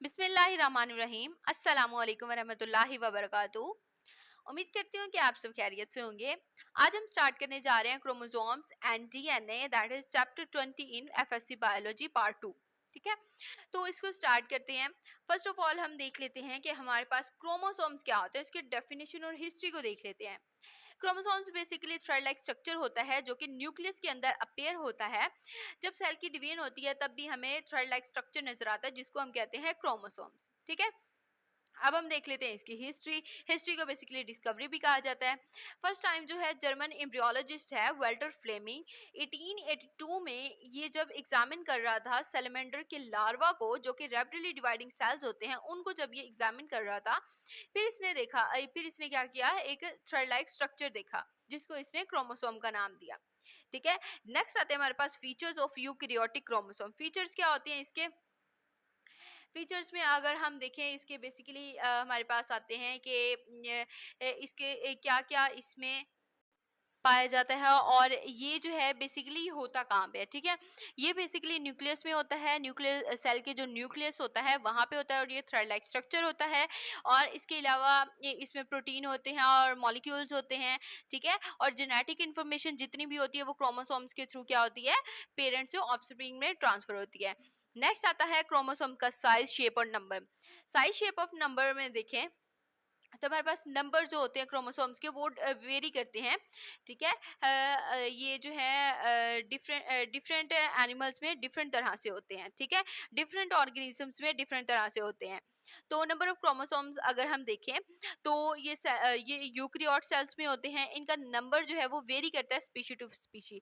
बिस्मिल्लाहिर्रहमानिर्रहीम अस्सलामुअलैकुम वरहमतुल्लाहि वबरकातुहू। उम्मीद करती हूँ कि आप सब खैरियत से होंगे। आज हम स्टार्ट करने जा रहे हैं chromosomes and DNA, that is chapter 20 in FSc biology part 2। ठीक है, तो इसको स्टार्ट करते हैं। फर्स्ट ऑफ ऑल हम देख लेते हैं कि हमारे पास क्रोमोसोम्स क्या होता है, इसके डेफिनेशन और हिस्ट्री को देख लेते हैं। Chromosomes basically thread like structure होता है जो कि न्यूक्लियस के अंदर अपीयर होता है। जब सेल की डिवीजन होती है तब भी हमें थ्रेड लाइक स्ट्रक्चर नजर आता है जिसको हम कहते हैं क्रोमोसोम्स। ठीक है, अब हम देख लेते हैं इसकी हिस्ट्री को बेसिकली डिस्कवरी भी कहा जाता है। फर्स्ट टाइम जो है जर्मन एम्ब्रियोलॉजिस्ट है वेल्टर फ्लेमिंग 1882 में ये जब एग्जामिन कर रहा था सेलेमेंडर के लार्वा को, जो कि रैपिडली डिवाइडिंग सेल्स होते हैं, उनको जब ये एग्जामिन कर रहा था, फिर इसने क्या किया, एक थ्रेड लाइक स्ट्रक्चर देखा जिसको इसने क्रोमोसोम का नाम दिया। ठीक है, नेक्स्ट आते हैं हमारे पास features of eukaryotic chromosome. Features क्या होते हैं इसके? फीचर्स में अगर हम देखें इसके बेसिकली हमारे पास आते हैं कि इसके क्या क्या इसमें पाया जाता है और ये जो है बेसिकली होता कहाँ पे है। ठीक है, ये बेसिकली न्यूक्लियस में होता है, न्यूक्लियस सेल के जो न्यूक्लियस होता है वहाँ पे होता है और ये थ्रेड लाइक स्ट्रक्चर होता है। और इसके अलावा इसमें प्रोटीन होते हैं और मॉलिक्यूल्स होते हैं। ठीक है, और जेनेटिक इन्फॉर्मेशन जितनी भी होती है वो क्रोमोसोम्स के थ्रू क्या होती है, पेरेंट्स से ऑफस्प्रिंग में ट्रांसफर होती है। नेक्स्ट आता है क्रोमोसोम का साइज, शेप और number. Size shape of number में देखें तो हमारे पास नंबर जो होते हैं क्रोमोसोम्स के वो वेरी करते हैं। ठीक है, ये जो है डिफरेंट एनिमल्स में डिफरेंट तरह से होते हैं। ठीक है, डिफरेंट ऑर्गेनिजम्स में डिफरेंट तरह से होते हैं। तो नंबर ऑफ क्रोमोसोम्स अगर हम देखें तो ये यूकैरियोट सेल्स में होते हैं, इनका नंबर जो है वो वेरी करता है स्पीशी टू स्पीशी।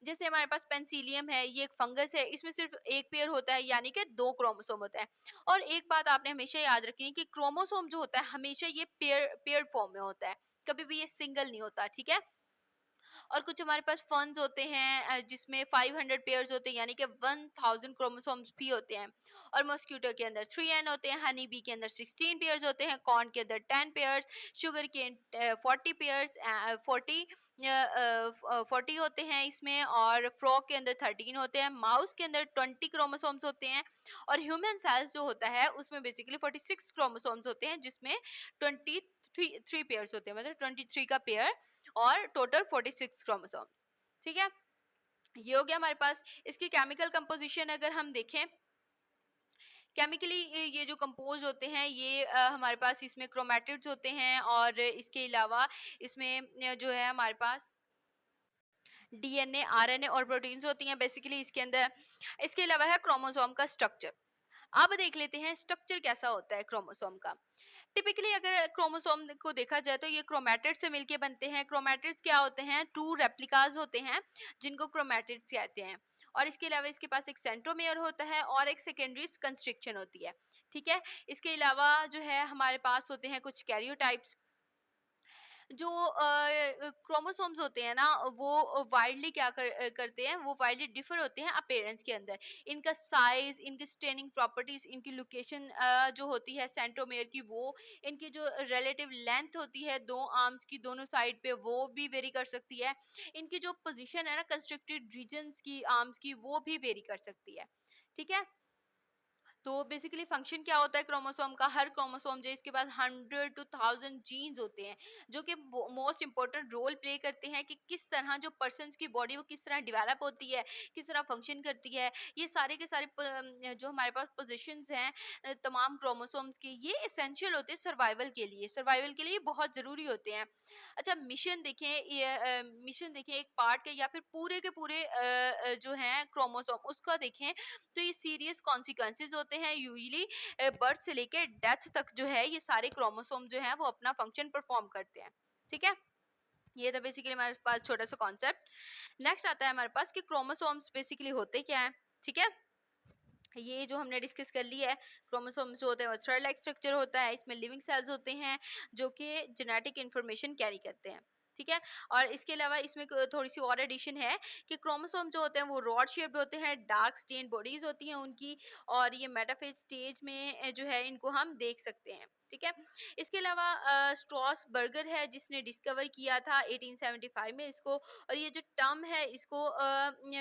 जैसे हमारे पास पेंसिलियम है, ये एक फंगस है, इसमें सिर्फ एक पेयर होता है यानी कि 2 क्रोमोसोम होता है। और एक बात आपने हमेशा याद रखनी है कि क्रोमोसोम जो होता है हमेशा ये पेयर फॉर्म में होता है, कभी भी ये सिंगल नहीं होता। ठीक है, और कुछ हमारे पास फंड्स होते हैं जिसमें 500 पेयर्स होते हैं यानी कि 1000 क्रोमोसोम्स भी होते हैं। और मॉस्किटो के अंदर 3n होते हैं, हनी बी के अंदर 16 पेयर्स होते हैं, कॉर्न के अंदर 10 पेयर्स, शुगर के 40 पेयर्स, 40 होते हैं इसमें, और फ्रॉग के अंदर 13 होते हैं, माउस के अंदर 20 क्रोमोसोम्स होते हैं, और ह्यूमन सेल्स जो होता है उसमें बेसिकली 46 क्रोमोसोम्स होते हैं जिसमें 23 पेयर्स होते हैं, मतलब 23 का पेयर और टोटल 46 क्रोमोसोम्स। ठीक है, ये हो गया हमारे पास। इसकी केमिकल कंपोजिशन अगर हम देखें, केमिकली ये जो कंपोज होते हैं ये हमारे पास इसमें क्रोमैटिड्स होते हैं, और इसके अलावा इसमें जो है हमारे पास डीएनए, आरएनए और प्रोटीन्स होती हैं बेसिकली इसके अंदर। इसके अलावा है क्रोमोसोम का स्ट्रक्चर। अब देख लेते हैं स्ट्रक्चर कैसा होता है क्रोमोसोम का। टिपिकली अगर क्रोमोसोम को देखा जाए तो ये क्रोमैटिड्स से मिलके बनते हैं। क्रोमैटिड्स क्या होते हैं, 2 रेप्लिकाज होते हैं जिनको क्रोमैटिड्स कहते हैं। और इसके अलावा इसके पास एक सेंट्रोमेयर होता है और एक सेकेंडरी कंस्ट्रिक्शन होती है। ठीक है, इसके अलावा जो है हमारे पास होते हैं कुछ कैरियोटाइप्स। जो क्रोमोसोम्स होते हैं ना वो वाइडली करते हैं, वो वाइडली डिफर होते हैं अपेयरेंस के अंदर। इनका साइज, इनकी स्टेनिंग प्रॉपर्टीज, इनकी लोकेशन जो होती है सेंट्रोमेयर की, वो इनकी जो रिलेटिव लेंथ होती है दो आर्म्स की दोनों साइड पे, वो भी वेरी कर सकती है। इनकी जो पोजीशन है ना कंस्ट्रक्टेड रीजन्स की आर्म्स की, वो भी वेरी कर सकती है। ठीक है, तो बेसिकली फंक्शन क्या होता है क्रोमोसोम का, हर क्रोमोसोम जो है इसके पास 100 to 1000 जीन्स होते हैं जो कि मोस्ट इंपॉर्टेंट रोल प्ले करते हैं कि किस तरह जो पर्सन की बॉडी वो किस तरह डेवलप होती है, किस तरह फंक्शन करती है। ये सारे के सारे जो हमारे पास पोजिशंस हैं तमाम क्रोमोसोम्स के, ये इसेंशियल होते हैं सर्वाइवल के लिए बहुत ज़रूरी होते हैं। अच्छा, मिशन देखें एक पार्ट के या फिर पूरे के पूरे जो हैं क्रोमोसोम उसका देखें तो ये सीरियस कॉन्सिक्वेंसेज होते हैं यूजली। बर्थ से लेकर डेथ तक जो है ये सारे क्रोमोसोम जो है वो अपना फंक्शन परफॉर्म करते हैं। ठीक है, ये था बेसिकली हमारे पास छोटा सा कॉन्सेप्ट। नेक्स्ट आता है हमारे पास कि क्रोमोसोम्स बेसिकली होते क्या है। ठीक है, ये जो हमने डिस्कस कर लिया है, क्रोमोसोम्स जो होते हैं वो थ्रेड लाइक स्ट्रक्चर होता है, इसमें लिविंग सेल्स होते हैं जो कि जेनेटिक इंफॉर्मेशन कैरी करते हैं। ठीक है। और इसके अलावा इसमें थोड़ी सी और एडिशन है कि क्रोमोसोम जो होते हैं वो रॉड शेप्ड होते हैं, डार्क स्टेन बॉडीज होती हैं उनकी, और ये मेटाफेज स्टेज में जो है इनको हम देख सकते हैं। ठीक है। इसके अलावा स्ट्रॉस बर्गर है जिसने डिस्कवर किया था 1875 में इसको, और ये जो टर्म है इसको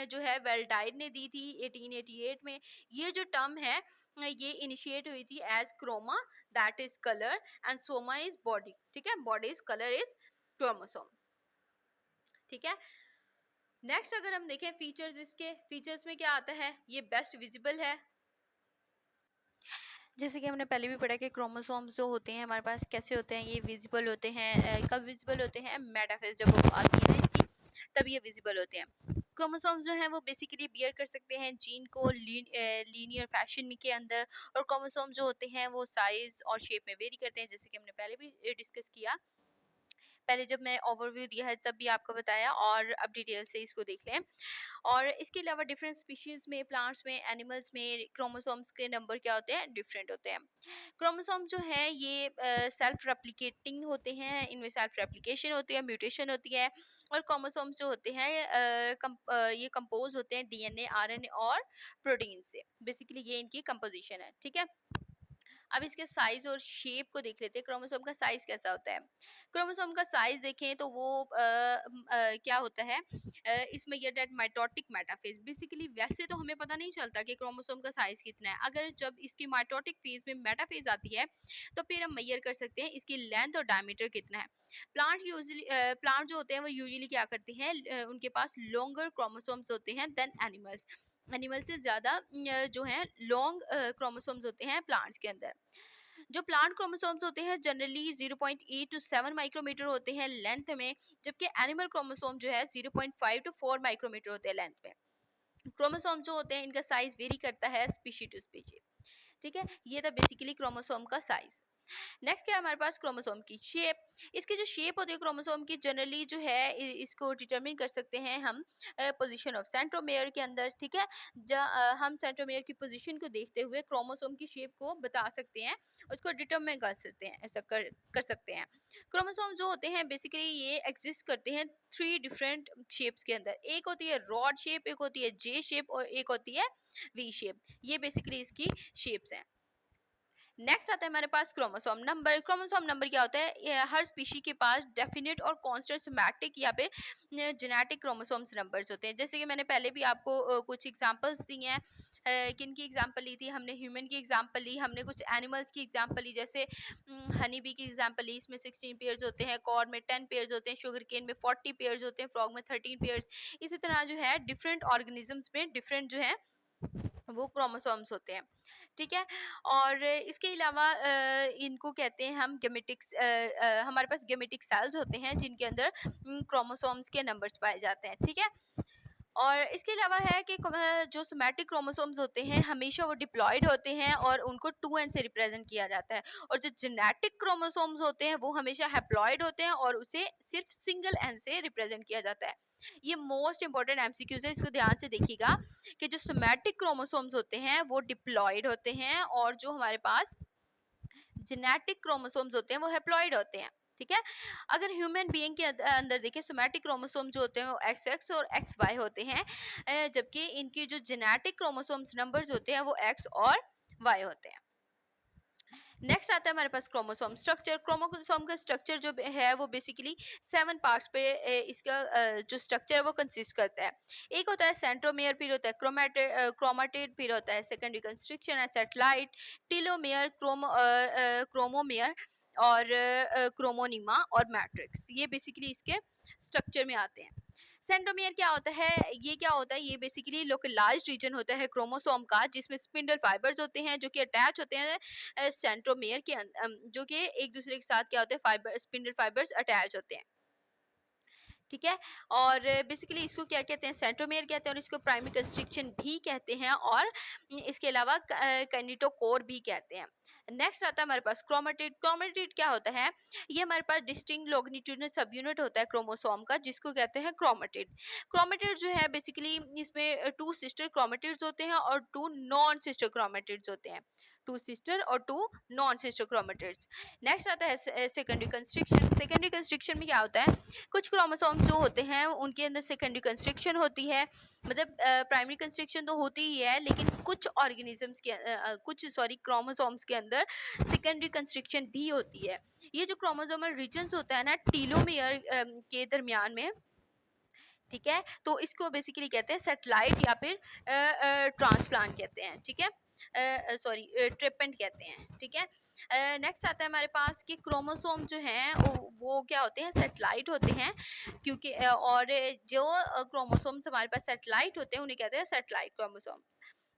जो है वेल्डाइड ने दी थी 1888 में। ये जो टर्म है ये इनिशिएट हुई थी as chroma, that is colour, and soma is body. ठीक है, body is colour is chromosome. ठीक है। नेक्स्ट अगर हम देखें फीचर्स, इसके फीचर्स में क्या आता है, ये बेस्ट विजिबल है। जैसे कि हमने पहले भी पढ़ा कि क्रोमोसोम्स जो होते हैं हमारे पास कैसे होते हैं, ये विजिबल होते हैं। कब विजिबल होते हैं, मेटाफेज जब वो आती है ना इसकी, तब ये विजिबल होते हैं। क्रोमोसोम्स जो हैं वो बेसिकली बियर कर सकते हैं जीन को लीनियर फैशन के अंदर, और क्रोमोसोम जो होते हैं वो साइज और शेप में वेरी करते हैं, जैसे कि हमने पहले भी डिस्कस किया। पहले जब मैं ओवरव्यू दिया है तब भी आपको बताया, और अब डिटेल से इसको देख लें। और इसके अलावा डिफरेंट स्पीशीज में, प्लांट्स में, एनिमल्स में क्रोमोसोम्स के नंबर क्या होते हैं, डिफरेंट होते हैं। क्रोमोसोम जो है ये सेल्फ रेप्लिकेटिंग होते हैं, इनमें सेल्फ रेप्लिकेशन होती है, म्यूटेशन होती है। और क्रोमोसोम्स जो होते हैं ये कंपोज होते हैं डीएनए, आरएनए और प्रोटीन से। बेसिकली ये इनकी कंपोजिशन है। ठीक है। अब इसके साइज और शेप को देख लेते हैं, क्रोमोसोम का साइज कैसा होता है। क्रोमोसोम का साइज देखें तो वो क्या होता है, इसमें ये डेट माइटोटिक मेटाफेज, बेसिकली वैसे तो हमें पता नहीं चलता कि क्रोमोसोम का साइज कितना है, अगर जब इसकी माइटोटिक फेज में मेटाफेज आती है तो फिर हम मेजर कर सकते हैं इसकी लेंथ और डायमीटर कितना है। प्लांट जो होते हैं वो यूजुअली क्या करते हैं, उनके पास लॉन्गर क्रोमोसोम्स होते हैं देन एनिमल्स। एनिमल से ज्यादा जो है लॉन्ग क्रोमोसोम्स होते हैं प्लांट्स के अंदर। जो प्लांट क्रोमोसोम्स होते हैं जनरली 0.8 टू 7 माइक्रोमीटर होते हैं लेंथ में, जबकि एनिमल क्रोमोसोम जो है 0.5 टू 4 माइक्रोमीटर होते हैं लेंथ में। क्रोमोसोम जो होते हैं इनका साइज वेरी करता है स्पीशी टू स्पीशी। ठीक है, ये था बेसिकली क्रोमोसोम का साइज। नेक्स्ट क्या है हमारे पास, क्रोमोसोम की शेप। इसकी जो शेप होती है क्रोमोसोम की जनरली जो है इसको डिटरमिन कर सकते हैं हम पोजीशन ऑफ सेंट्रोमेयर के अंदर। ठीक है, हम सेंट्रोमेयर की पोजीशन को देखते हुए क्रोमोसोम की शेप को बता सकते हैं, उसको डिटरमिन कर सकते हैं, ऐसा कर सकते हैं। क्रोमोसोम जो होते हैं बेसिकली ये एग्जिस्ट करते हैं 3 डिफरेंट शेप्स के अंदर। एक होती है रॉड शेप, एक होती है जे शेप, और एक होती है वी शेप। ये बेसिकली इसकी शेप्स हैं। नेक्स्ट आता है हमारे पास क्रोमोसोम नंबर। क्रोमोसोम नंबर क्या होता है, हर स्पीशी के पास डेफिनेट और कांस्टेंट सोमैटिक यहाँ पे जेनेटिक क्रोमोसोम्स नंबर्स होते हैं। जैसे कि मैंने पहले भी आपको कुछ एग्जांपल्स दी हैं, किन की एग्जांपल ली थी हमने, ह्यूमन की एग्जांपल ली, हमने कुछ एनिमल्स की एग्जांपल ली, जैसे हनी बी की एग्जांपल ली, इसमें 16 पेयर्स होते हैं, कॉर्न में 10 पेयर्स होते हैं, शुगर केन में 40 पेयर्स होते हैं, फ्रॉग में 13 पेयर्स। इसी तरह जो है डिफरेंट ऑर्गेनिजम्स में डिफरेंट जो है वो क्रोमोसोम्स होते हैं। ठीक है। और इसके अलावा इनको कहते हैं हम गेमेटिक्स, हमारे पास गेमेटिक सेल्स होते हैं जिनके अंदर क्रोमोसोम्स के नंबर्स पाए जाते हैं। ठीक है। और इसके अलावा है कि जो सोमैटिक क्रोमोसोम्स होते हैं हमेशा वो डिप्लॉयड होते हैं और उनको 2n से रिप्रेजेंट किया जाता है, और जो जेनेटिक क्रोमोसोम्स होते हैं वो हमेशा हैप्लॉयड होते हैं और उसे सिर्फ सिंगल n से रिप्रेजेंट किया जाता है। ये मोस्ट इंपॉर्टेंट एमसीक्यूज है, इसको ध्यान से देखिएगा कि जो सोमैटिक क्रोमोसोम्स होते हैं वो डिप्लॉयड होते हैं, और जो हमारे पास जेनेटिक क्रोमोसोम्स होते हैं वो हैप्लॉइड होते हैं। ठीक है। अगर ह्यूमन बीइंग के अंदर देखें सोमैटिक क्रोमोसोम जो होते हैं वो XX और XY होते हैं, जबकि इनकी जो जेनेटिक क्रोमोसोम्स नंबर्स होते हैं वो X और Y होते हैं। नेक्स्ट आता है हमारे पास क्रोमोसोम स्ट्रक्चर। क्रोमोसोम का स्ट्रक्चर जो है वो बेसिकली 7 पार्ट्स पे इसका जो स्ट्रक्चर है वो कंसिस्ट करता है। एक होता है सेंट्रोमेयर, फिर होता है क्रोमेटिड, फिर होता है सेकेंडरी कंस्ट्रक्शन है सैटेलाइट, टीलोमेयर, क्रोमोमेयर और क्रोमोनिमा और मैट्रिक्स। ये बेसिकली इसके स्ट्रक्चर में आते हैं। सेंट्रोमियर क्या होता है, ये क्या होता है, ये बेसिकली लोकलाइज्ड रीजन होता है क्रोमोसोम का जिसमें स्पिंडल फाइबर्स होते हैं जो कि अटैच होते हैं सेंट्रोमियर के जो कि एक दूसरे के साथ क्या होते हैं, फाइबर स्पिंडल फाइबर्स अटैच होते हैं। ठीक है। और बेसिकली इसको क्या कहते हैं, सेंट्रोमेयर कहते हैं, और इसको प्राइमरी कंस्ट्रक्शन भी कहते हैं, और इसके अलावा कैनिटोकोर भी कहते हैं। नेक्स्ट आता है हमारे पास क्रोमेटिड। क्रोमेटिड क्या होता है, ये हमारे पास डिस्टिंक्ट लॉन्गिट्यूडनल सब यूनिट होता है क्रोमोसोम का जिसको कहते हैं क्रोमेटिड। क्रोमेटिड जो है बेसिकली इसमें 2 सिस्टर क्रोमेटिड्स होते हैं और 2 नॉन सिस्टर क्रोमेटिड्स होते हैं। 2 सिस्टर और 2 नॉन सिस्टर क्रोमेटिड्स। नेक्स्ट आता है सेकेंडरी कंस्ट्रक्शन। सेकेंडरी कंस्ट्रक्शन में क्या होता है, कुछ क्रोमोसोम जो होते हैं उनके अंदर सेकेंडरी कंस्ट्रक्शन होती है, मतलब प्राइमरी कंस्ट्रक्शन तो होती ही है, लेकिन कुछ ऑर्गेनिजम्स के क्रोमोसोम्स के अंदर सेकेंडरी कंस्ट्रक्शन भी होती है। ये जो क्रोमोसोमल रीजन्स होता है ना टीलोमेयर के दरमियान में, ठीक है, तो इसको बेसिकली कहते हैं सैटेलाइट या फिर ट्रांसप्लांट कहते हैं, ठीक है, सॉरी ट्रिपेंट कहते हैं, ठीक है। नेक्स्ट आता है हमारे पास कि क्रोमोसोम जो हैं वो क्या होते हैं, सैटेलाइट होते हैं, क्योंकि और जो क्रोमोसोम्स हमारे पास सैटेलाइट होते हैं उन्हें कहते हैं सैटेलाइट क्रोमोसोम।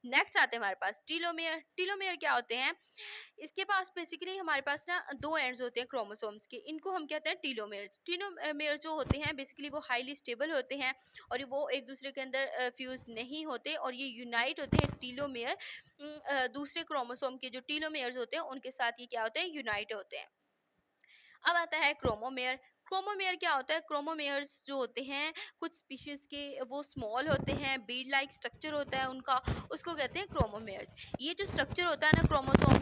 नेक्स्ट आते हैं हमारे पास टीलोमेयर। टीलोमेयर क्या होते हैं, इसके पास बेसिकली हमारे पास ना 2 एंड्स होते हैं क्रोमोसोम्स के, इनको हम कहते हैं टीलोमेयर्स। टीलोमेयर जो होते हैं बेसिकली वो हाईली स्टेबल होते हैं और वो एक दूसरे के अंदर फ्यूज नहीं होते और ये यूनाइट होते हैं टीलोमेयर दूसरे क्रोमोसोम के जो टीलोमेयर्स होते हैं उनके साथ ये क्या होते हैं, यूनाइट होते हैं। अब आता है क्रोमोमेयर। क्रोमोमेयर क्या होता है, क्रोमोमेयर्स जो होते हैं कुछ स्पीशीज के वो स्मॉल होते हैं, बीड लाइक स्ट्रक्चर होता है उनका, उसको कहते हैं क्रोमोमेयर्स। ये जो स्ट्रक्चर होता है ना क्रोमोसोम,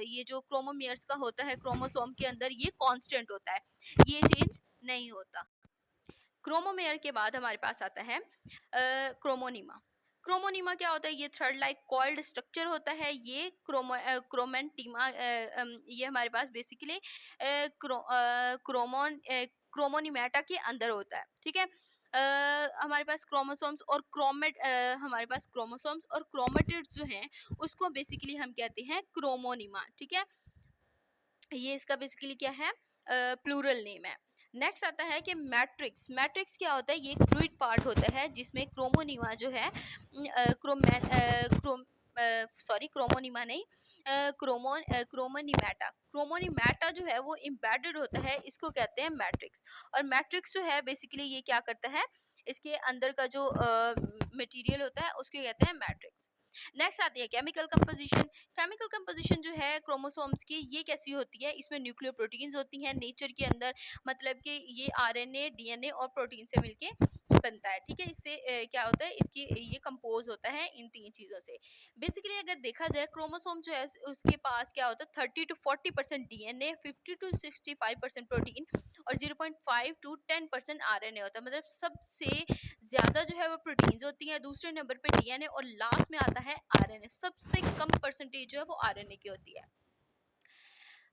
ये जो क्रोमोमेयर्स का होता है क्रोमोसोम के अंदर, ये कांस्टेंट होता है, ये चेंज नहीं होता। क्रोमोमेयर के बाद हमारे पास आता है क्रोमोनीमा। क्रोमोनीमा क्या होता है, ये थ्रेड लाइक कॉइल्ड स्ट्रक्चर होता है, ये क्रोमेंटीमा, ये हमारे पास बेसिकली क्रोमोनीमेटा के अंदर होता है, ठीक है। हमारे पास क्रोमोसोम्स और हमारे पास क्रोमोसोम्स और क्रोमेटिड्स जो हैं उसको बेसिकली हम कहते हैं क्रोमोनीमा, ठीक है। ये इसका बेसिकली क्या है, प्लूरल नेम है। नेक्स्ट आता है कि मैट्रिक्स। मैट्रिक्स क्या होता है, ये एक फ्लूइड पार्ट होता है जिसमें क्रोमोनीमा जो है क्रोमोनीमा नहीं, क्रोमोनीमेटा। क्रोमोनीमेटा जो है वो इम्बेडेड होता है, इसको कहते हैं मैट्रिक्स। और मैट्रिक्स जो है बेसिकली ये क्या करता है, इसके अंदर का जो मटेरियल होता है उसके कहते हैं मैट्रिक्स। नेक्स्ट आती है केमिकल कंपोजिशन। केमिकल कंपोजिशन जो है क्रोमोसोम्स की, ये कैसी होती है, इसमें न्यूक्लियर प्रोटीन्स होती हैं नेचर के अंदर, मतलब कि ये आरएनए, डीएनए और प्रोटीन से मिलके बनता है, ठीक है। इससे क्या होता है, इसकी ये कंपोज होता है इन 3 चीज़ों से। बेसिकली अगर देखा जाए क्रोमोसोम जो है उसके पास क्या होता है 30 to 40% डीएनए, 50 to 65% प्रोटीन और 0.5 to 10% आरएनए होता है, मतलब सबसे ज्यादा जो है वो प्रोटीन्स होती हैं, दूसरे नंबर पे डीएनए और लास्ट में आता है आरएनए, सबसे कम परसेंटेज जो है वो आरएनए की होती है।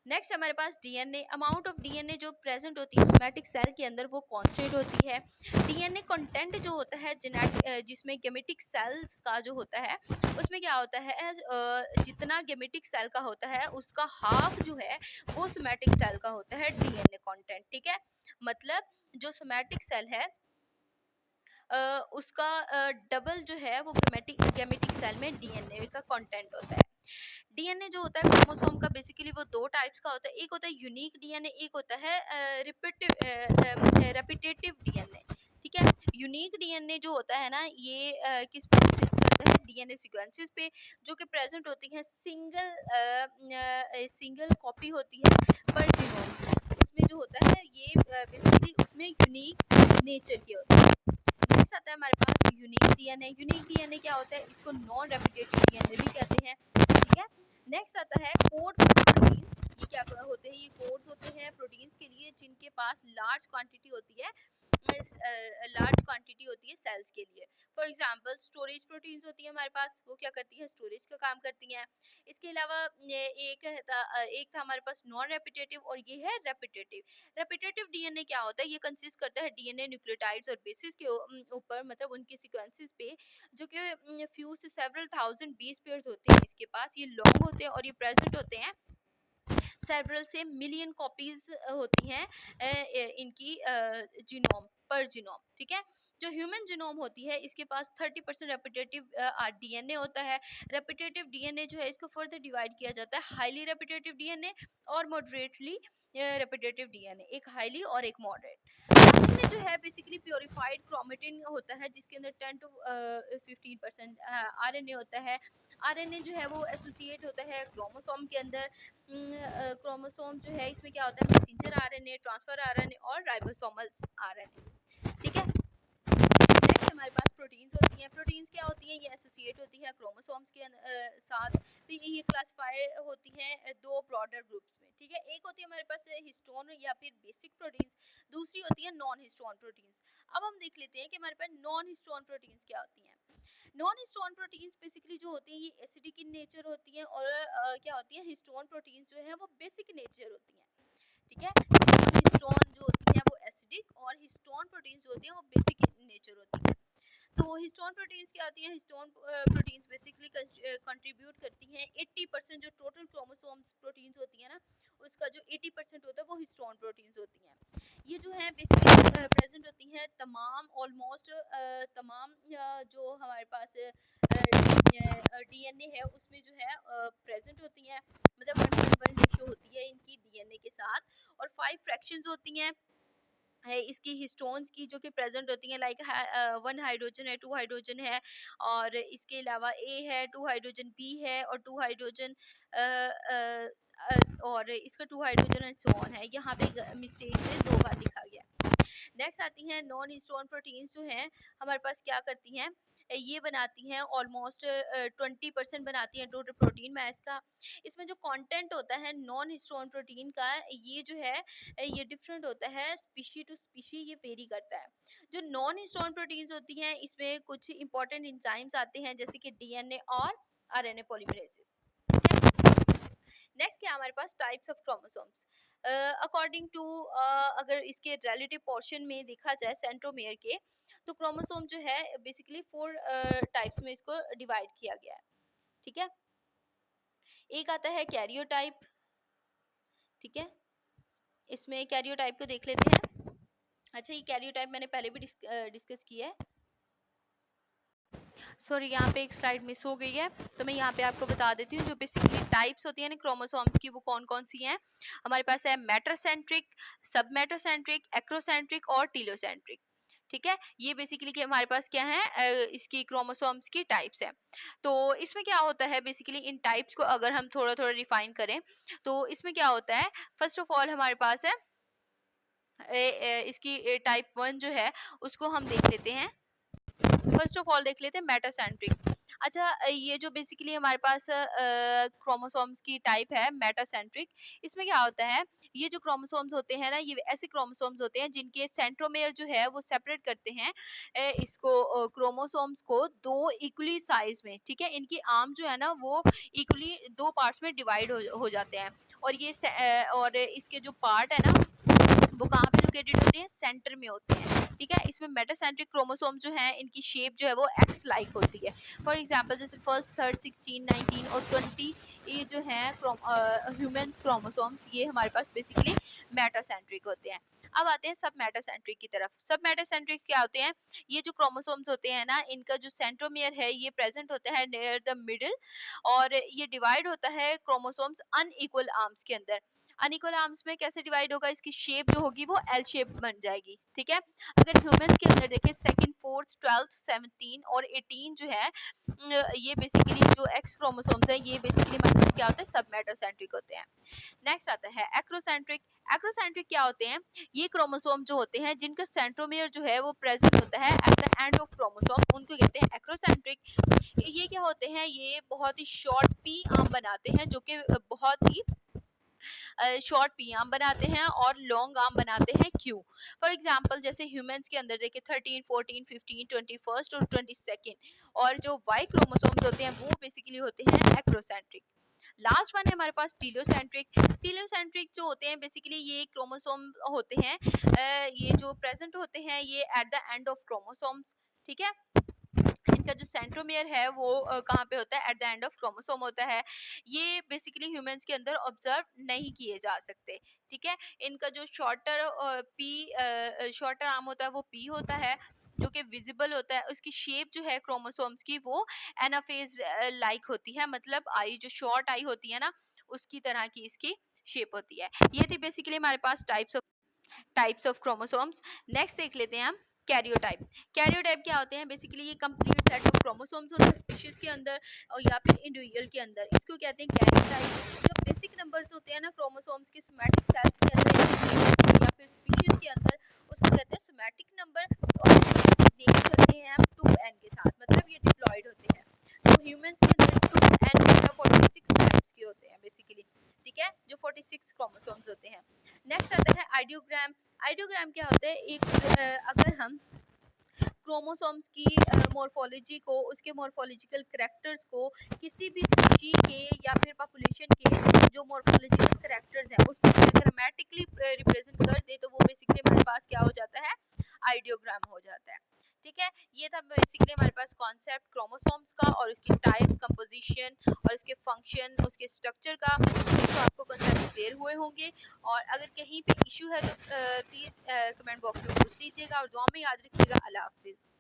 नेक्स्ट हमारे पास डीएनए। अमाउंट ऑफ डीएनए जो प्रेजेंट होती है सोमैटिक सेल के अंदर वो कांस्टेंट होती है। डीएनए कंटेंट जो होता है जिसमें गेमेटिक सेल्स का जो होता है उसमें क्या होता है, जितना गेमेटिक सेल का होता है उसका हाफ जो है वो सोमैटिक सेल का होता है डीएनए कंटेंट, ठीक है। मतलब जो सोमैटिक सेल है उसका डबल जो है वो गेमेटिक सेल में डीएनए का कंटेंट होता है। डीएनए जो होता है क्रोमोसोम का बेसिकली वो 2 टाइप्स का होता है, एक होता है यूनिक डीएनए, एक होता है रेपिटेटिव डीएनए, ठीक है। यूनिक डीएनए जो होता है ना ये किस पे कंसिस्ट करता है, डीएनए सीक्वेंसेस पे जो कि प्रेजेंट होती हैं, सिंगल कॉपी होती है पर जीनोम, उसमें जो होता है ये बेसिकली उसमें यूनिक नेचर के होता है। नेक्स्ट आता है हमारे पास यूनिक डीएनए। यूनिक डीएनए क्या होता है, इसको नॉन रेप्लिकेटिव डीएनए भी कहते हैं, ठीक है। नेक्स्ट आता है कोड प्रोटीन्स। ये क्या होते हैं, ये कोड्स होते हैं प्रोटीन्स के लिए जिनके पास लार्ज क्वांटिटी होती है, सेल्स के लिए। फॉर एग्जांपल स्टोरेज प्रोटीन्स होती है हमारे पास, वो क्या करती है, स्टोरेज का काम करती हैं। इसके अलावा एक था हमारे पास नॉन रेपिटेटिव और ये है रेपिटेटिव। रेपिटेटिव डीएनए क्या होता है, ये कंसिस्ट करता है डीएनए न्यूक्लियोटाइड्स और बेसिस के ऊपर, मतलब उनके सीक्वेंसेस पे, जो कि फ्यू से सेवरल थाउजेंड बेस पेयर्स होते हैं इसके पास, ये लॉन्ग होते हैं और ये प्रेजेंट होते हैं, सेवरल से मिलियन कॉपीज होती हैं इनकी जीनोम पर जीनोम, ठीक है। जो ह्यूमन जीनोम होती है इसके पास 30% रेपिटेटिव डीएनए होता है। रेपिटेटिव डीएनए जो है इसको फर्दर डिवाइड किया जाता है हाईली रेपिटेटिव डीएनए और मॉडरेटली रेपिटेटिव डीएनए, एक हाईली और एक मॉडरेट। आरएनए जो है बेसिकली प्योरीफाइड क्रोमेटिन होता है जिसके अंदर 10 to 15% आरएनए होता है। आरएनए जो है वो एसोसिएट होता है क्रोमोसोम के अंदर। क्रोमोसोम जो है इसमें क्या होता है, मैसेंजर आरएनए, ट्रांसफर आरएनए और राइबोसोमल आरएनए, ठीक है। नेक्स्ट हमारे पास प्रोटीन्स होती हैं। प्रोटीन्स क्या होती हैं, ये एसोसिएट होती है क्रोमोसोम्स के साथ। फिर ये क्लासिफाई होती हैं दो ब्रॉडर ग्रुप्स में, ठीक है। एक होती है हमारे पास हिस्टोन या फिर बेसिक प्रोटीन्स, दूसरी होती है नॉन हिस्टोन प्रोटीन्स। अब हम देख लेते हैं कि हमारे पास नॉन हिस्टोन प्रोटीन्स क्या होती हैं। नॉन हिस्टोन प्रोटीन्स बेसिकली जो होती हैं ये एसिडिक इन नेचर होती हैं, और क्या होती है, हिस्टोन प्रोटीन्स जो है वो बेसिक नेचर होती हैं, ठीक है। नॉन हिस्टोन जो होती है वो एसिडिक, और हिस्टोन प्रोटीन्स जो होती हैं वो बेसिक नेचर होती हैं। तो हिस्टोन प्रोटीन्स क्या होती हैं, हिस्टोन प्रोटीन्स बेसिकली कंट्रीब्यूट करती हैं 80% जो टोटल क्रोमोसोम्स प्रोटीन्स होती है ना, उसका जो 80% होता है वो हिस्टोन प्रोटीन्स होती हैं। ये जो है बेसिकली प्रेजेंट होती हैं तमाम ऑलमोस्ट तमाम जो हमारे पास डीएनए है उसमें जो है प्रेजेंट होती हैं, मतलब 1:1 रेशियो होती है इनकी डीएनए के साथ, और 5 फ्रैक्शंस होती हैं है इसकी हिस्टोन्स की, जो कि प्रेजेंट होती हैं लाइक 1 हाइड्रोजन है, 2 हाइड्रोजन है, और इसके अलावा ए है, 2 हाइड्रोजन बी है, और 2 हाइड्रोजन और इसका 2 हाइड्रोजन एंड सो ऑन है। यहाँ पे मिस्टेक से 2 बार लिखा गया। नेक्स्ट आती हैं नॉन हिस्टोन प्रोटीन्स, जो हैं हमारे पास क्या करती हैं, ये बनाती हैं ऑलमोस्ट 20% बनाती हैं टोटल प्रोटीन मास का। इसमें जो कंटेंट होता है नॉन हिस्टोन प्रोटीन का, ये जो है ये डिफरेंट होता है स्पीशी टू स्पीशी, ये वेरी करता है। जो नॉन हिस्टोन प्रोटीन्स होती हैं इसमें कुछ इंपॉर्टेंट एंजाइम्स आते हैं, जैसे कि डीएनए और आरएनए पॉलीमरेजेस। नेक्स्ट क्या हमारे पास types of chromosomes. According to अगर इसके रिलेटिव पोर्शन में देखा जाए सेंट्रोमेयर के, तो क्रोमोसोम जो है बेसिकली 4 टाइप्स में इसको डिवाइड किया गया है, ठीक है। एक आता है कैरियोटाइप, ठीक है। इसमें कैरियोटाइप को देख लेते हैं। अच्छा, ये कैरियोटाइप मैंने पहले भी डिस्कस किया है। सॉरी, यहाँ पे एक स्लाइड मिस हो गई है, तो मैं यहाँ पे आपको बता देती हूँ। जो बेसिकली टाइप्स होती है ना क्रोमोसोम्स की, वो कौन कौन सी हैं। हमारे पास है मेटासेंट्रिक, सबमेटासेंट्रिक, एक्रोसेंट्रिक और टीलोसेंट्रिक, ठीक है। ये बेसिकली कि हमारे पास क्या है, इसकी क्रोमोसोम्स की टाइप्स है। तो इसमें क्या होता है, बेसिकली इन टाइप्स को अगर हम थोड़ा थोड़ा डिफाइन करें, तो इसमें क्या होता है, फर्स्ट ऑफ ऑल हमारे पास है इसकी टाइप 1 जो है उसको हम देख लेते हैं। फर्स्ट ऑफ ऑल देख लेते हैं मेटासेंट्रिक। अच्छा, ये जो बेसिकली हमारे पास क्रोमोसोम्स की टाइप है मेटासेंट्रिक, इसमें क्या होता है, ये जो क्रोमोसोम्स होते हैं ना, ये ऐसे क्रोमोसोम्स होते हैं जिनके सेंट्रोमेयर जो है वो सेपरेट करते हैं इसको क्रोमोसोम्स को दो इक्वली साइज में, ठीक है। इनकी आर्म जो है ना वो इक्वली दो पार्ट्स में डिवाइड हो जाते हैं, और ये और इसके जो पार्ट है ना वो कहाँ पे लोकेटेड होते हैं, सेंटर में होते हैं, ठीक है। इसमें मेटासेंट्रिक क्रोमोसोम जो है इनकी शेप जो है वो एक्स लाइक होती है। फॉर एग्जांपल जैसे फर्स्ट, थर्ड, 16, 19 और 20 ये जो है ह्यूमन क्रोमोसोम्स, ये हमारे पास बेसिकली मेटासेंट्रिक होते हैं। अब आते हैं सब मेटासेंट्रिक की तरफ। सब मेटासेंट्रिक क्या होते हैं, ये जो क्रोमोसोम्स होते हैं ना, इनका जो सेंट्रोमियर है ये प्रेजेंट होता है नियर द मिडिल, और ये डिवाइड होता है क्रोमोसोम्स अनइक्वल आर्म्स के अंदर। अनइक्वल आर्म्स में कैसे डिवाइड होगा, इसकी शेप जो होगी वो एल शेप बन जाएगी, ठीक है। अगर ह्यूमंस के अंदर देखिए सेकंड, फोर्थ, 12, 17 और 18 जो है ये बेसिकली जो एक्स क्रोमोसोम्स है ये बेसिकली हमारे पास क्या होते हैं, सब मेटासेंट्रिक होते हैं। नेक्स्ट आता है एक्रोसेंट्रिक। एक्रोसेंट्रिक क्या होते हैं, ये क्रोमोसोम जो होते हैं जिनका सेंट्रोमियर जो है वो प्रेजेंट होता है at the end of chromosome, उनको कहते हैं एक्रोसेंट्रिक। ये क्या होते हैं, ये बहुत ही शॉर्ट पी आर्म बनाते हैं, जो कि बहुत ही शॉर्ट पी आर्म बनाते हैं और लॉन्ग आर्म बनाते हैं क्यू। फॉर एग्जांपल जैसे ह्यूमंस के अंदर देखिए 13, 14, 15, 21 और 22, और जो वाई क्रोमोसोम्स होते हैं वो बेसिकली होते हैं एक्रोसेंट्रिक। लास्ट वन है हमारे पास टीलोसेंट्रिक। टीलोसेंट्रिक जो होते हैं बेसिकली ये क्रोमोसोम होते हैं ये जो प्रेजेंट होते हैं ये at the end of chromosomes, ठीक है। इनका जो सेंट्रोमियर है वो कहाँ पे होता है, at the end of chromosome होता है। ये बेसिकली ह्यूमंस के अंदर ऑब्जर्व नहीं किए जा सकते, ठीक है। इनका जो शॉर्टर आर्म होता है वो पी होता है, जो कि विजिबल होता है। उसकी शेप जो है क्रोमोसोम्स की वो एनाफेज लाइक होती है, मतलब आई जो शॉर्ट आई होती है ना उसकी तरह की इसकी शेप होती है। ये थी बेसिकली हमारे पास टाइप्स ऑफ क्रोमोसोम्स। नेक्स्ट देख लेते हैं हम कैरियोटाइप। कैरियोटाइप क्या होते हैं, बेसिकली ये कंप्लीट सेट ऑफ क्रोमोसोम्स होते हैं स्पीशीज के अंदर और या फिर इंडिविजुअल के अंदर, इसको कहते हैं कैरियोटाइप। जो बेसिक नंबर्स होते हैं ना क्रोमोसोम्स के सोमैटिक सेल्स के अंदर या फिर स्पीशीज के अंदर, उसको कहते हैं सोमैटिक नंबर, और नेम करते हैं 46 क्रोमोसोम्स होते हैं। नेक्स्ट आता है आइडियोग्राम। आइडियोग्राम क्या होता है? अगर हम क्रोमोसोम्स की मॉर्फोलॉजी को, उसके मॉर्फोलॉजिकल करैक्टर्स को किसी भी स्पीशीज के या फिर पॉपुलेशन के जो मॉर्फोलॉजिकल करैक्टर्स हैं उसको ग्रामेटिकली रिप्रेजेंट कर दे तो वो बेसिकली हमारे पास क्या हो जाता है? आइडियोग्राम हो जाता है। ठीक है, ये था बेसिकली हमारे पास कॉन्सेप्ट क्रोमोसोम्स का और उसकी टाइप्स, कंपोजिशन और उसके फंक्शन, उसके स्ट्रक्चर का। तो आपको कॉन्सेप्ट क्लियर हुए होंगे। और अगर कहीं पे इशू है तो प्लीज़ कमेंट बॉक्स में पूछ लीजिएगा और दुआ में याद रखिएगा। अल्लाह हाफिज़।